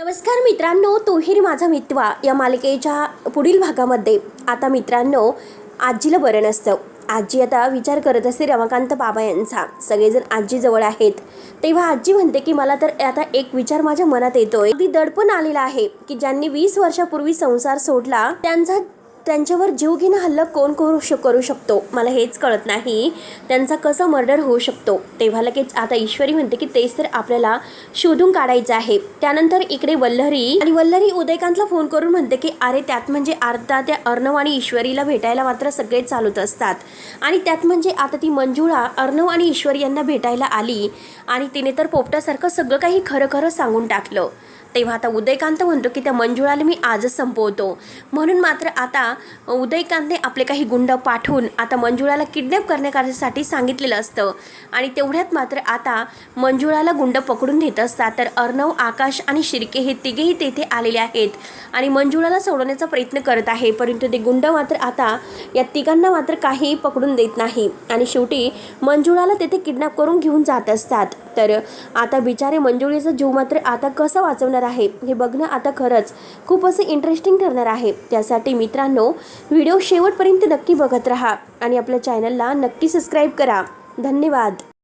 नमस्कार मित्रांनो, तोही माझा मितवा या मालिकेच्या पुढील भागामध्ये आता मित्रांनो आजीला बरं नसतं. आजी आता विचार करत असते रमाकांत बाबा यांचा. सगळेजण आजीजवळ आहेत तेव्हा आजी म्हणते की मला तर आता एक विचार माझ्या मनात येतोय. अगदी दडपण आलेला आहे की ज्यांनी 20 वर्षापूर्वी संसार सोडला त्यांच्यावर जीव घेणं हल्ला कोण करू शकतो. मला हेच कळत नाही त्यांचा कसा मर्डर होऊ शकतो. तेव्हा लगेच आता ईश्वरी म्हणते की तेच तर आपल्याला शोधून काढायचं आहे. त्यानंतर इकडे वल्लरी उदयकांतला फोन करून म्हणते की अरे त्यात म्हणजे आता त्या अर्णव आणि ईश्वरीला भेटायला मात्र सगळे चालूच असतात. आणि त्यात म्हणजे आता ती मंजुळा अर्णव आणि ईश्वरी यांना भेटायला आली आणि तिने तर पोपटासारखं सगळं काही खरं खरं सांगून टाकलं. तेव्हा आता उदयकांत म्हणतो की त्या मंजुळाला मी आजच संपवतो. म्हणून मात्र आता उदयकांतने आपले काही गुंड पाठवून आता मंजुळाला किडनॅप करण्यासाठी सांगितलेलं असतं. आणि तेवढ्यात मात्र आता मंजुळाला गुंड पकडून घेत असतात. तर अर्णव, आकाश आणि शिर्के हे तिघेही तेथे आलेले आहेत आणि मंजुळाला सोडवण्याचा प्रयत्न करत आहे. परंतु ते गुंड मात्र आता या तिघांना मात्र काही पकडून देत नाही आणि शेवटी मंजुळाला तेथे किडनॅप करून घेऊन जात असतात. तर आता बिचारे मंजुळीचा जीव मात्र आता कसा वाचवणार आहे हे बघणं आता खरंच खूप असं इंटरेस्टिंग ठरणार आहे. त्यासाठी मित्रांनो व्हिडिओ शेवटपर्यंत नक्की बघत राहा आणि आपल्या चॅनलला नक्की सबस्क्राईब करा. धन्यवाद.